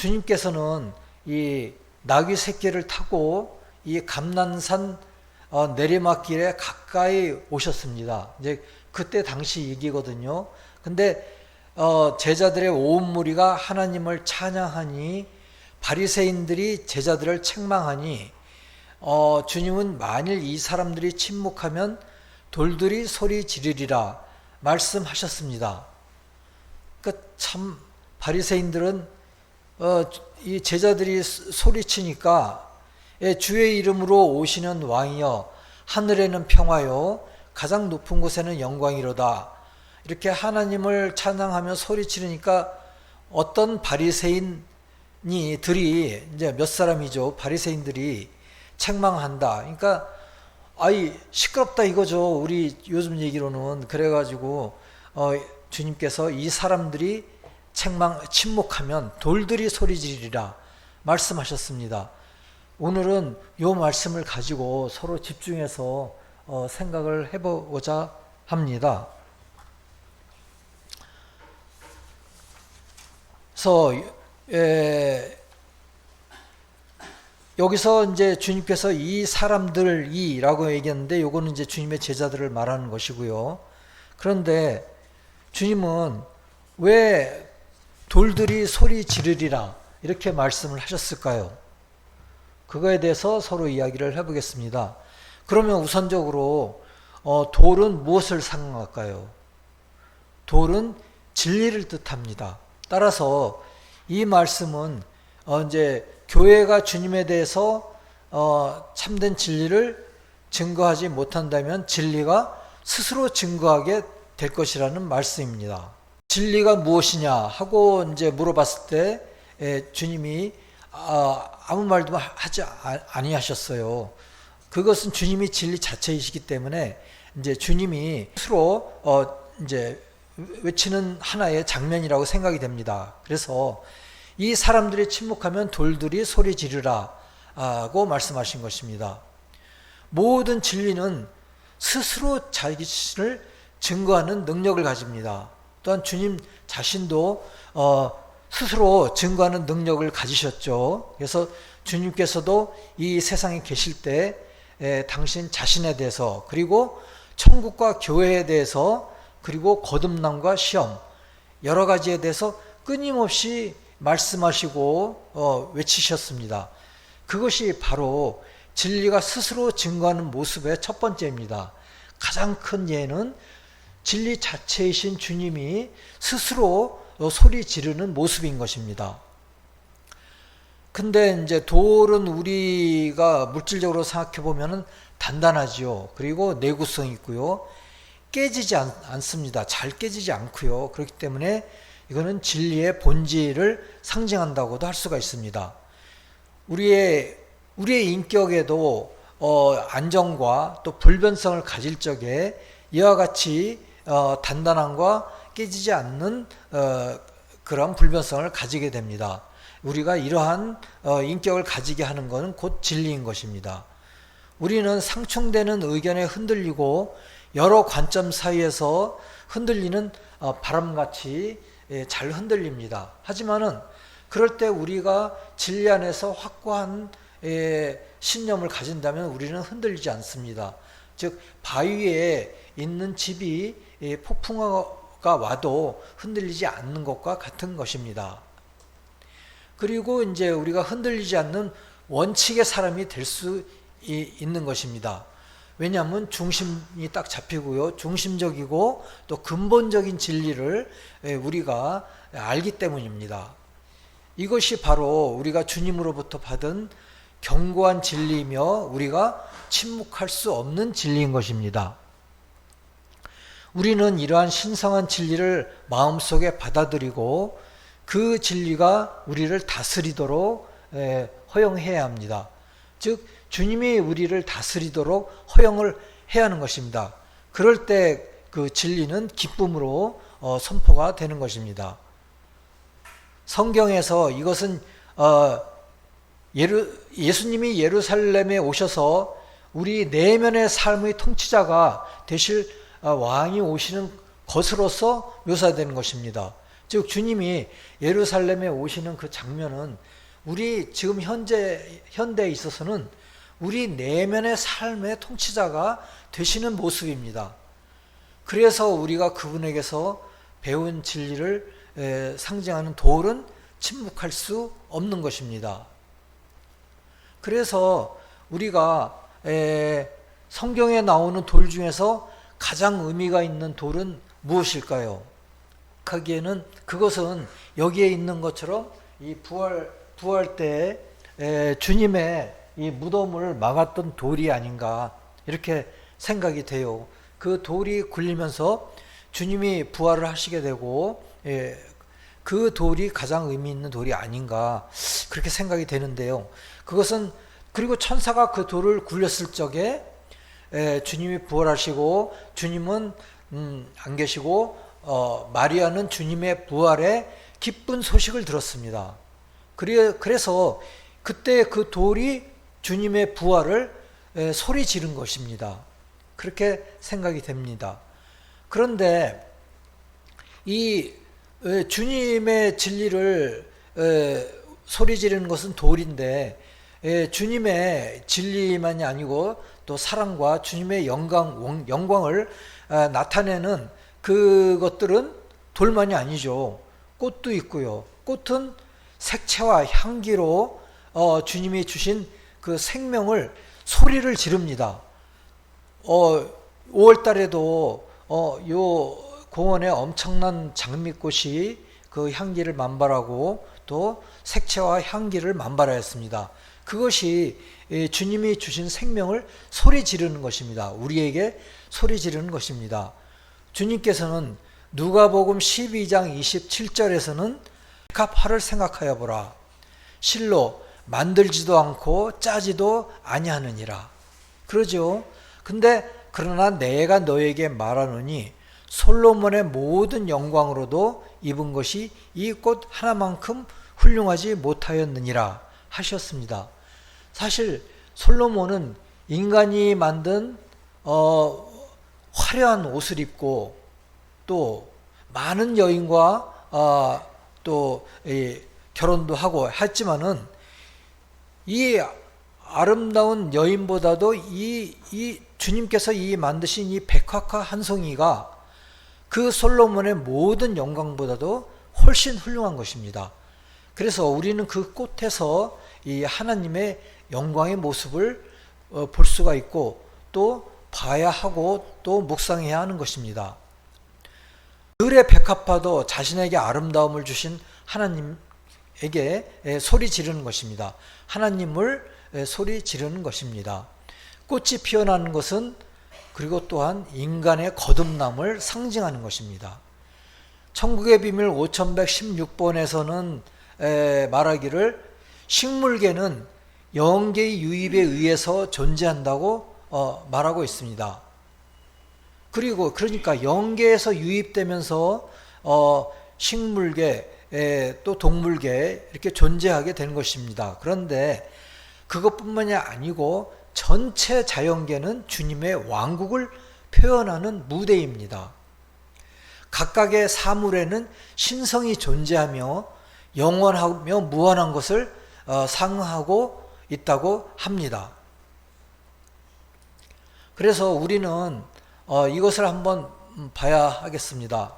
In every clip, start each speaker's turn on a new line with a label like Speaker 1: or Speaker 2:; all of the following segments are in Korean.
Speaker 1: 주님께서는 이 나귀 새끼를 타고 이 감난산 내리막길에 가까이 오셨습니다. 이제 그때 당시 얘기거든요. 근데 제자들의 온 무리가 하나님을 찬양하니 바리새인들이 제자들을 책망하니 주님은 만일 이 사람들이 침묵하면 돌들이 소리 지르리라 말씀하셨습니다. 그러니까 참 바리새인들은 이 제자들이 소리치니까 주의 이름으로 오시는 왕이여 하늘에는 평화요 가장 높은 곳에는 영광이로다 이렇게 하나님을 찬양하며 소리치르니까 어떤 바리새인들이 이제 몇 사람이죠. 바리새인들이 책망한다. 그러니까 아이 시끄럽다 이거죠. 우리 요즘 얘기로는. 그래가지고 주님께서 이 사람들이 침묵하면 돌들이 소리 지르리라 말씀하셨습니다. 오늘은 이 말씀을 가지고 서로 집중해서 생각을 해보고자 합니다. 그래서 여기서 이제 주님께서 이 사람들이라고 얘기했는데 이거는 이제 주님의 제자들을 말하는 것이고요. 그런데 주님은 왜 돌들이 소리 지르리라 이렇게 말씀을 하셨을까요? 그거에 대해서 서로 이야기를 해보겠습니다. 그러면 우선적으로 돌은 무엇을 상징할까요? 돌은 진리를 뜻합니다. 따라서 이 말씀은 이제 교회가 주님에 대해서 참된 진리를 증거하지 못한다면 진리가 스스로 증거하게 될 것이라는 말씀입니다. 진리가 무엇이냐 하고 이제 물어봤을 때 주님이 아무 말도 하지 아니하셨어요. 그것은 주님이 진리 자체이시기 때문에 이제 주님이 스스로 이제 외치는 하나의 장면이라고 생각이 됩니다. 그래서 이 사람들이 침묵하면 돌들이 소리 지르라고 말씀하신 것입니다. 모든 진리는 스스로 자기 자신을 증거하는 능력을 가집니다. 또한 주님 자신도 스스로 증거하는 능력을 가지셨죠. 그래서 주님께서도 이 세상에 계실 때 당신 자신에 대해서 그리고 천국과 교회에 대해서 그리고 거듭남과 시험 여러 가지에 대해서 끊임없이 말씀하시고 외치셨습니다. 그것이 바로 진리가 스스로 증거하는 모습의 첫 번째입니다. 가장 큰 예는 진리 자체이신 주님이 스스로 소리 지르는 모습인 것입니다. 근데 이제 돌은 우리가 물질적으로 생각해 보면은 단단하지요. 그리고 내구성이 있고요. 깨지지 않습니다. 잘 깨지지 않고요. 그렇기 때문에 이거는 진리의 본질을 상징한다고도 할 수가 있습니다. 우리의 인격에도 안정과 또 불변성을 가질 적에 이와 같이 단단함과 깨지지 않는 그런 불변성을 가지게 됩니다. 우리가 이러한 인격을 가지게 하는 것은 곧 진리인 것입니다. 우리는 상충되는 의견에 흔들리고 여러 관점 사이에서 흔들리는 바람같이 잘 흔들립니다. 하지만은 그럴 때 우리가 진리 안에서 확고한 신념을 가진다면 우리는 흔들리지 않습니다. 즉 바위에 있는 집이 폭풍우가 와도 흔들리지 않는 것과 같은 것입니다. 그리고 이제 우리가 흔들리지 않는 원칙의 사람이 될 수 있는 것입니다. 왜냐하면 중심이 딱 잡히고요. 중심적이고 또 근본적인 진리를 우리가 알기 때문입니다. 이것이 바로 우리가 주님으로부터 받은 견고한 진리이며 우리가 침묵할 수 없는 진리인 것입니다. 우리는 이러한 신성한 진리를 마음속에 받아들이고 그 진리가 우리를 다스리도록 허용해야 합니다. 즉 주님이 우리를 다스리도록 허용을 해야 하는 것입니다. 그럴 때 그 진리는 기쁨으로 선포가 되는 것입니다. 성경에서 이것은 예수님이 예루살렘에 오셔서 우리 내면의 삶의 통치자가 되실 왕이 오시는 것으로서 묘사되는 것입니다. 즉 주님이 예루살렘에 오시는 그 장면은 우리 지금 현대에 있어서는 우리 내면의 삶의 통치자가 되시는 모습입니다. 그래서 우리가 그분에게서 배운 진리를 상징하는 돌은 침묵할 수 없는 것입니다. 그래서 우리가 성경에 나오는 돌 중에서 가장 의미가 있는 돌은 무엇일까요? 하기에는 그것은 여기에 있는 것처럼 이 부활 때 주님의 이 무덤을 막았던 돌이 아닌가 이렇게 생각이 돼요. 그 돌이 굴리면서 주님이 부활을 하시게 되고 그 돌이 가장 의미 있는 돌이 아닌가 그렇게 생각이 되는데요. 그것은 그리고 천사가 그 돌을 굴렸을 적에 주님이 부활하시고 주님은 안 계시고 마리아는 주님의 부활에 기쁜 소식을 들었습니다. 그래서 그때 그 돌이 주님의 부활을 소리 지른 것입니다. 그렇게 생각이 됩니다. 그런데 이 주님의 진리를 소리 지르는 것은 돌인데 주님의 진리만이 아니고 또 사랑과 주님의 영광을 나타내는 그것들은 돌만이 아니죠. 꽃도 있고요. 꽃은 색채와 향기로 주님이 주신 그 생명을 소리를 지릅니다. 5월 달에도 요 공원에 엄청난 장미꽃이 그 향기를 만발하고 또 색채와 향기를 만발하였습니다. 그것이 주님이 주신 생명을 소리 지르는 것입니다. 우리에게 소리 지르는 것입니다. 주님께서는 누가복음 12장 27절에서는 백합화를 생각하여 보라. 실로 만들지도 않고 짜지도 아니하느니라. 그러죠. 근데 그러나 내가 너에게 말하노니 솔로몬의 모든 영광으로도 입은 것이 이 꽃 하나만큼 훌륭하지 못하였느니라 하셨습니다. 사실 솔로몬은 인간이 만든 화려한 옷을 입고 또 많은 여인과 또 결혼도 하고 했지만은 이 아름다운 여인보다도 이 주님께서 이 만드신 이 백합화 한 송이가 그 솔로몬의 모든 영광보다도 훨씬 훌륭한 것입니다. 그래서 우리는 그 꽃에서 이 하나님의 영광의 모습을 볼 수가 있고 또 봐야 하고 또 묵상해야 하는 것입니다. 들의 백합화도 자신에게 아름다움을 주신 하나님에게 소리 지르는 것입니다. 하나님을 소리 지르는 것입니다. 꽃이 피어나는 것은 그리고 또한 인간의 거듭남을 상징하는 것입니다. 천국의 비밀 5116번에서는 말하기를 식물계는 영계의 유입에 의해서 존재한다고 말하고 있습니다. 그리고 그러니까 영계에서 유입되면서 식물계 또 동물계 이렇게 존재하게 되는 것입니다. 그런데 그것뿐만이 아니고 전체 자연계는 주님의 왕국을 표현하는 무대입니다. 각각의 사물에는 신성이 존재하며 영원하며 무한한 것을 상하고 있다고 합니다. 그래서 우리는 이것을 한번 봐야 하겠습니다.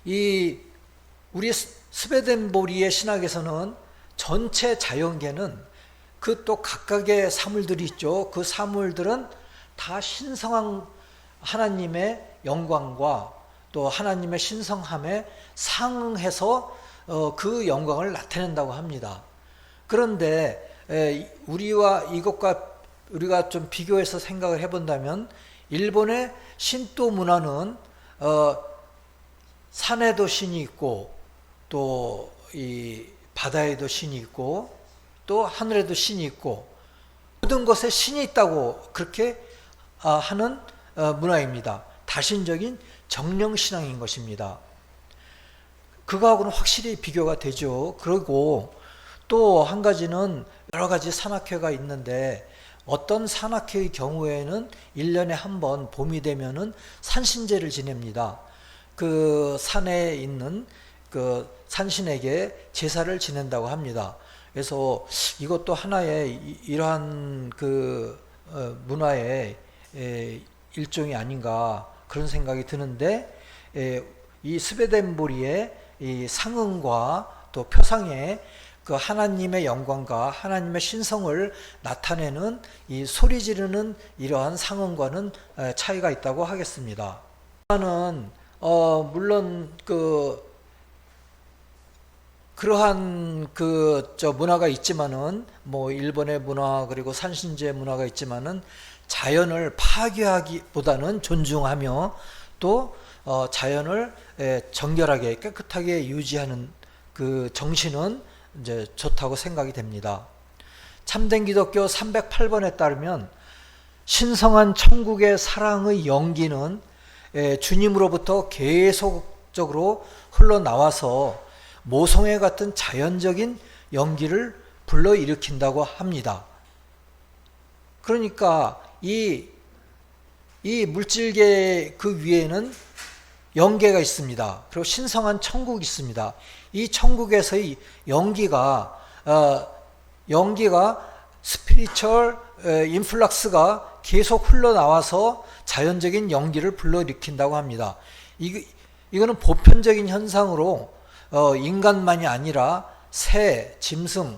Speaker 1: 우리 스웨덴보리의 신학에서는 전체 자연계는 그 또 각각의 사물들이 있죠. 그 사물들은 다 신성한 하나님의 영광과 또 하나님의 신성함에 상응해서 그 영광을 나타낸다고 합니다. 그런데 우리와 이것과 우리가 좀 비교해서 생각을 해본다면 일본의 신도 문화는 산에도 신이 있고 또 이 바다에도 신이 있고 또 하늘에도 신이 있고 모든 것에 신이 있다고 그렇게 하는 문화입니다. 다신적인 정령신앙인 것입니다. 그거하고는 확실히 비교가 되죠. 그리고 또 한 가지는 여러 가지 산악회가 있는데 어떤 산악회의 경우에는 1년에 한 번 봄이 되면은 산신제를 지냅니다. 그 산에 있는 그 산신에게 제사를 지낸다고 합니다. 그래서 이것도 하나의 이러한 그 문화의 일종이 아닌가 그런 생각이 드는데, 이 스베덴 보리의 이 상응과 또 표상의 그 하나님의 영광과 하나님의 신성을 나타내는 이 소리 지르는 이러한 상응과는 차이가 있다고 하겠습니다. 물론 그러한 문화가 있지만은, 뭐 일본의 문화 그리고 산신제 문화가 있지만은, 자연을 파괴하기보다는 존중하며 또 자연을 정결하게 깨끗하게 유지하는 그 정신은 이제 좋다고 생각이 됩니다. 참된 기독교 308번에 따르면 신성한 천국의 사랑의 연기는 주님으로부터 계속적으로 흘러나와서 모성애 같은 자연적인 연기를 불러일으킨다고 합니다. 그러니까 이 물질계 그 위에는 영계가 있습니다. 그리고 신성한 천국이 있습니다. 이 천국에서의 연기가 스피리추얼 인플락스가 계속 흘러나와서 자연적인 연기를 불러일으킨다고 합니다. 이거는 보편적인 현상으로 인간만이 아니라 새, 짐승,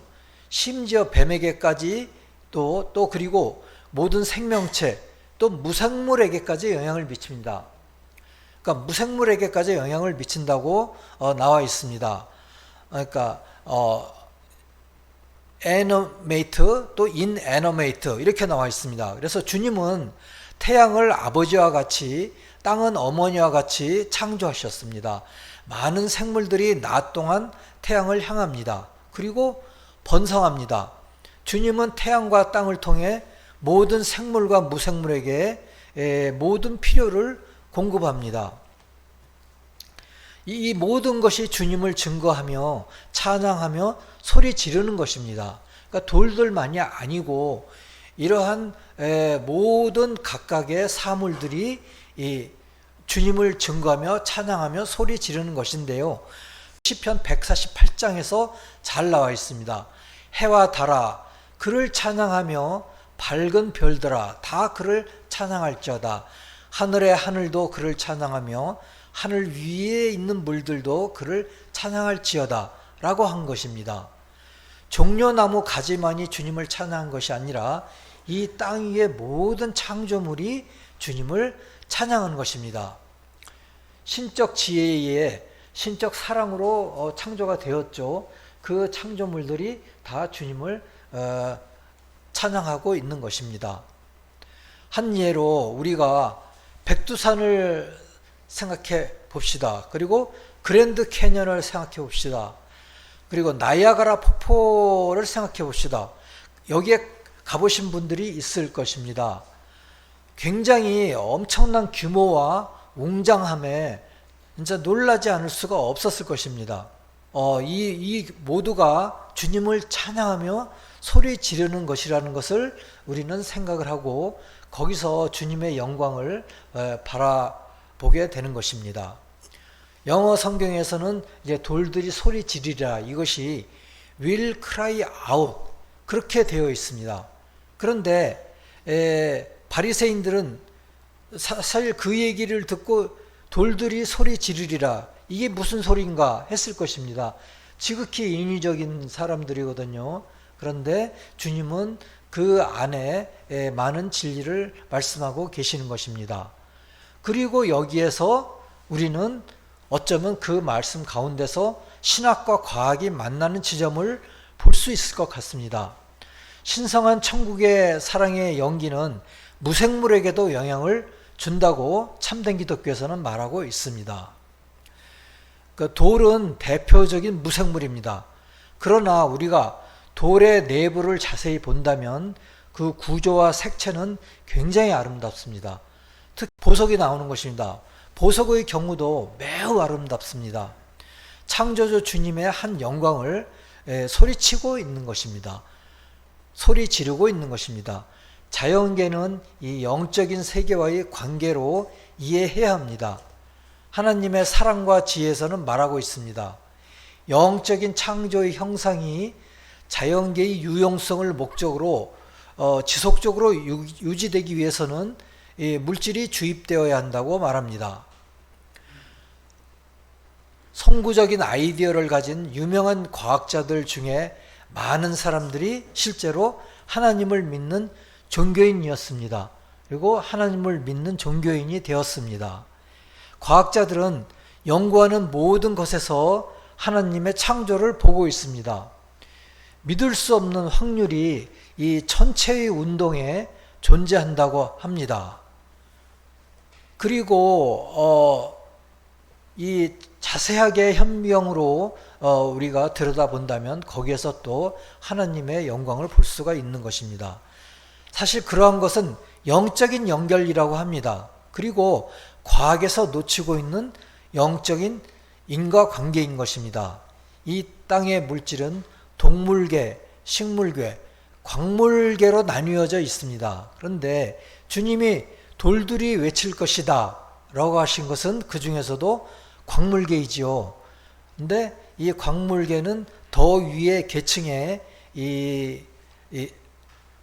Speaker 1: 심지어 뱀에게까지 또 그리고 모든 생명체, 또 무생물에게까지 영향을 미칩니다. 그러니까 무생물에게까지 영향을 미친다고 나와 있습니다. 그러니까 animate 또 inanimate 이렇게 나와 있습니다. 그래서 주님은 태양을 아버지와 같이 땅은 어머니와 같이 창조하셨습니다. 많은 생물들이 낮 동안 태양을 향합니다. 그리고 번성합니다. 주님은 태양과 땅을 통해 모든 생물과 무생물에게 모든 필요를 공급합니다. 이 모든 것이 주님을 증거하며 찬양하며 소리 지르는 것입니다. 그러니까 돌들만이 아니고 이러한 모든 각각의 사물들이 이 주님을 증거하며 찬양하며 소리 지르는 것인데요. 시편 148장에서 잘 나와 있습니다. 해와 달아 그를 찬양하며 밝은 별들아 다 그를 찬양할지어다. 하늘의 하늘도 그를 찬양하며 하늘 위에 있는 물들도 그를 찬양할지어다 라고 한 것입니다. 종려나무 가지만이 주님을 찬양한 것이 아니라 이 땅 위의 모든 창조물이 주님을 찬양하는 것입니다. 신적 지혜에 의해 신적 사랑으로 창조가 되었죠. 그 창조물들이 다 주님을 찬양하고 있는 것입니다. 한 예로 우리가 백두산을 생각해 봅시다. 그리고 그랜드 캐년을 생각해 봅시다. 그리고 나이아가라 폭포를 생각해 봅시다. 여기에 가보신 분들이 있을 것입니다. 굉장히 엄청난 규모와 웅장함에 진짜 놀라지 않을 수가 없었을 것입니다. 이 모두가 주님을 찬양하며 소리 지르는 것이라는 것을 우리는 생각을 하고 거기서 주님의 영광을 바라보게 되는 것입니다. 영어 성경에서는 이제 돌들이 소리 지르리라 이것이 will cry out 그렇게 되어 있습니다. 그런데 바리새인들은 사실 그 얘기를 듣고 돌들이 소리 지르리라 이게 무슨 소리인가 했을 것입니다. 지극히 인위적인 사람들이거든요. 그런데 주님은 그 안에 많은 진리를 말씀하고 계시는 것입니다. 그리고 여기에서 우리는 어쩌면 그 말씀 가운데서 신학과 과학이 만나는 지점을 볼 수 있을 것 같습니다. 신성한 천국의 사랑의 연기는 무생물에게도 영향을 준다고 참된 기독교에서는 말하고 있습니다. 그 돌은 대표적인 무생물입니다. 그러나 우리가 돌의 내부를 자세히 본다면 그 구조와 색채는 굉장히 아름답습니다. 특히 보석이 나오는 것입니다. 보석의 경우도 매우 아름답습니다. 창조주 주님의 한 영광을 소리치고 있는 것입니다. 소리 지르고 있는 것입니다. 자연계는 이 영적인 세계와의 관계로 이해해야 합니다. 하나님의 사랑과 지혜에서는 말하고 있습니다. 영적인 창조의 형상이 자연계의 유용성을 목적으로 지속적으로 유지되기 위해서는 물질이 주입되어야 한다고 말합니다. 선구적인 아이디어를 가진 유명한 과학자들 중에 많은 사람들이 실제로 하나님을 믿는 종교인이었습니다. 그리고 하나님을 믿는 종교인이 되었습니다. 과학자들은 연구하는 모든 것에서 하나님의 창조를 보고 있습니다. 믿을 수 없는 확률이 이 천체의 운동에 존재한다고 합니다. 그리고 이 자세하게 현명으로 우리가 들여다본다면 거기에서 또 하나님의 영광을 볼 수가 있는 것입니다. 사실 그러한 것은 영적인 연결이라고 합니다. 그리고 과학에서 놓치고 있는 영적인 인과관계인 것입니다. 이 땅의 물질은 동물계, 식물계, 광물계로 나뉘어져 있습니다. 그런데 주님이 돌들이 외칠 것이다 라고 하신 것은 그 중에서도 광물계이지요. 근데 이 광물계는 더 위의 계층의 이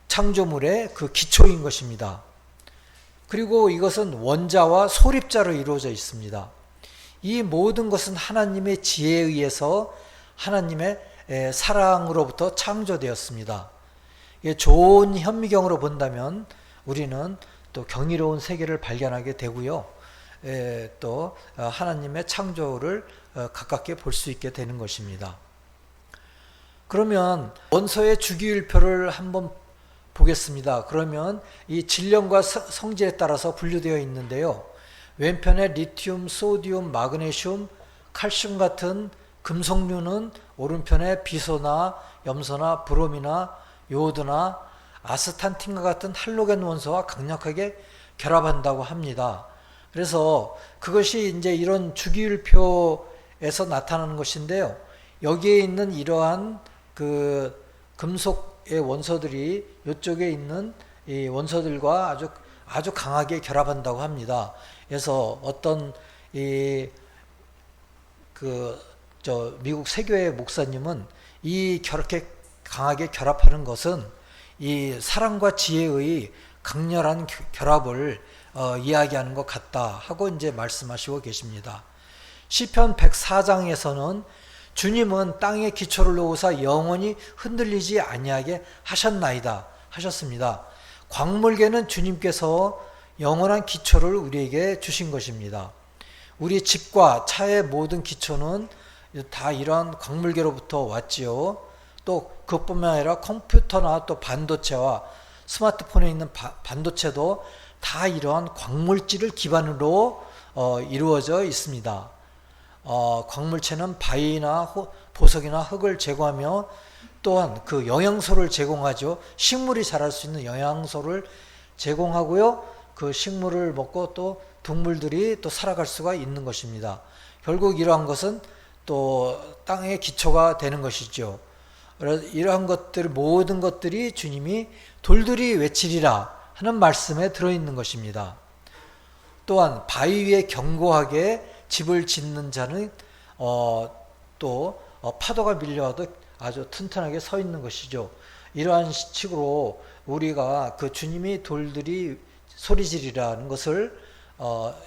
Speaker 1: 창조물의 그 기초인 것입니다. 그리고 이것은 원자와 소립자로 이루어져 있습니다. 이 모든 것은 하나님의 지혜에 의해서 하나님의 사랑으로부터 창조되었습니다. 좋은 현미경으로 본다면 우리는 또 경이로운 세계를 발견하게 되고요. 또 하나님의 창조를 가깝게 볼 수 있게 되는 것입니다. 그러면 원소의 주기율표를 한번 보겠습니다. 그러면 이 질량과 성질에 따라서 분류되어 있는데요. 왼편에 리튬, 소디움, 마그네슘, 칼슘 같은 금속류는 오른편에 비소나 염소나 브롬이나 요오드나 아스탄틴과 같은 할로겐 원소와 강력하게 결합한다고 합니다. 그래서 그것이 이제 이런 주기율표에서 나타나는 것인데요. 여기에 있는 이러한 그 금속의 원소들이 이쪽에 있는 이 원소들과 아주 강하게 결합한다고 합니다. 그래서 어떤 미국 세교회 목사님은 그렇게 강하게 결합하는 것은 이 사랑과 지혜의 강렬한 결합을 이야기하는 것 같다 하고 이제 말씀하시고 계십니다. 시편 104장에서는 주님은 땅에 기초를 놓으사 영원히 흔들리지 아니하게 하셨나이다 하셨습니다. 광물계는 주님께서 영원한 기초를 우리에게 주신 것입니다. 우리 집과 차의 모든 기초는 다 이러한 광물계로부터 왔지요. 또 그것뿐만 아니라 컴퓨터나 또 반도체와 스마트폰에 있는 반도체도 다 이러한 광물질을 기반으로 이루어져 있습니다. 광물체는 바위나 보석이나 흙을 제거하며 또한 그 영양소를 제공하죠. 식물이 자랄 수 있는 영양소를 제공하고요. 그 식물을 먹고 또 동물들이 또 살아갈 수가 있는 것입니다. 결국 이러한 것은 또 땅의 기초가 되는 것이죠. 이러한 것들 모든 것들이 주님이 돌들이 외치리라 하는 말씀에 들어있는 것입니다. 또한 바위 위에 견고하게 집을 짓는 자는 또 파도가 밀려와도 아주 튼튼하게 서 있는 것이죠. 이러한 식으로 우리가 그 주님이 돌들이 소리지르라는 것을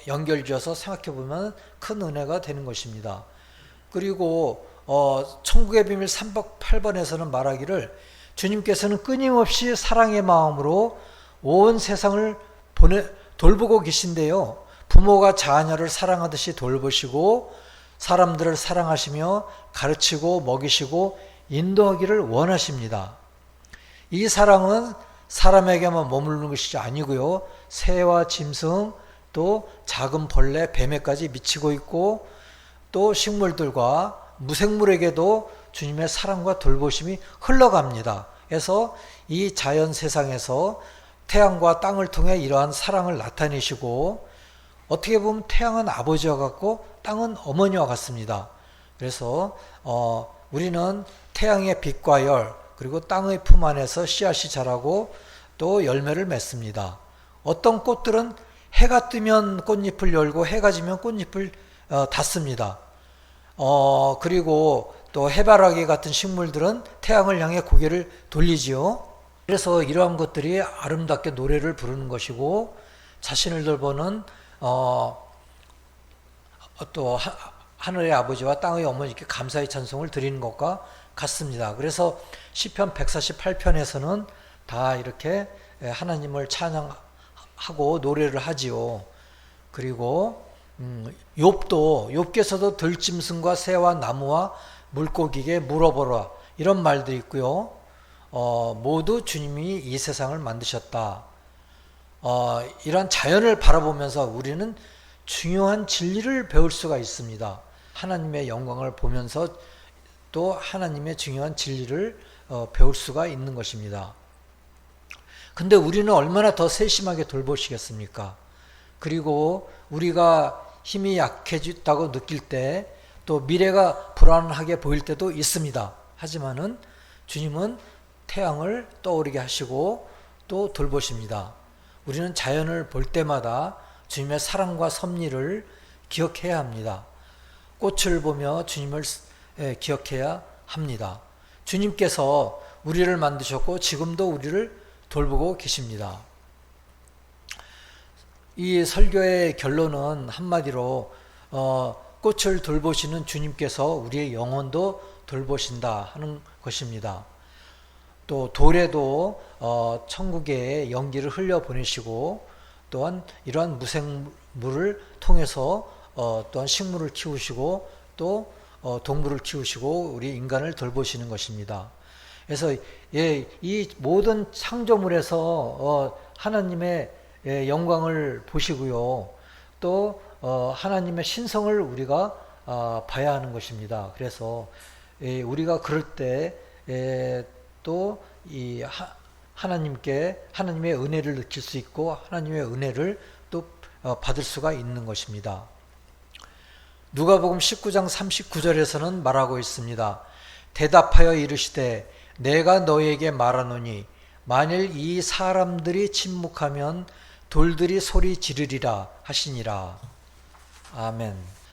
Speaker 1: 연결지어서 생각해 보면 큰 은혜가 되는 것입니다. 그리고 천국의 비밀 308번에서는 말하기를 주님께서는 끊임없이 사랑의 마음으로 온 세상을 돌보고 계신데요. 부모가 자녀를 사랑하듯이 돌보시고 사람들을 사랑하시며 가르치고 먹이시고 인도하기를 원하십니다. 이 사랑은 사람에게만 머무르는 것이 아니고요. 새와 짐승 또 작은 벌레, 뱀에까지 미치고 있고 또 식물들과 무생물에게도 주님의 사랑과 돌보심이 흘러갑니다. 그래서 이 자연 세상에서 태양과 땅을 통해 이러한 사랑을 나타내시고 어떻게 보면 태양은 아버지와 같고 땅은 어머니와 같습니다. 그래서 우리는 태양의 빛과 열 그리고 땅의 품 안에서 씨앗이 자라고 또 열매를 맺습니다. 어떤 꽃들은 해가 뜨면 꽃잎을 열고 해가 지면 꽃잎을 닿습니다. 그리고 또 해바라기 같은 식물들은 태양을 향해 고개를 돌리지요. 그래서 이러한 것들이 아름답게 노래를 부르는 것이고 자신을 돌보는 또 하늘의 아버지와 땅의 어머니께 감사의 찬송을 드리는 것과 같습니다. 그래서 시편 148편에서는 다 이렇게 하나님을 찬양하고 노래를 하지요. 그리고 욥께서도 들짐승과 새와 나무와 물고기에게 물어보라 이런 말도 있고요. 모두 주님이 이 세상을 만드셨다. 이런 자연을 바라보면서 우리는 중요한 진리를 배울 수가 있습니다. 하나님의 영광을 보면서 또 하나님의 중요한 진리를 배울 수가 있는 것입니다. 근데 우리는 얼마나 더 세심하게 돌보시겠습니까? 그리고 우리가 힘이 약해졌다고 느낄 때 또 미래가 불안하게 보일 때도 있습니다. 하지만은 주님은 태양을 떠오르게 하시고 또 돌보십니다. 우리는 자연을 볼 때마다 주님의 사랑과 섭리를 기억해야 합니다. 꽃을 보며 주님을 기억해야 합니다. 주님께서 우리를 만드셨고 지금도 우리를 돌보고 계십니다. 이 설교의 결론은 한마디로 꽃을 돌보시는 주님께서 우리의 영혼도 돌보신다 하는 것입니다. 또 돌에도 천국의 연기를 흘려보내시고 또한 이러한 무생물을 통해서 또한 식물을 키우시고 또 동물을 키우시고 우리 인간을 돌보시는 것입니다. 그래서 이 모든 창조물에서 하나님의 영광을 보시고요. 또 하나님의 신성을 우리가 봐야 하는 것입니다. 그래서 우리가 그럴 때 또 이 하나님의 은혜를 느낄 수 있고 하나님의 은혜를 또 받을 수가 있는 것입니다. 누가복음 19장 39절에서는 말하고 있습니다. 대답하여 이르시되 내가 너에게 말하노니 만일 이 사람들이 침묵하면 돌들이 소리 지르리라 하시니라. 아멘.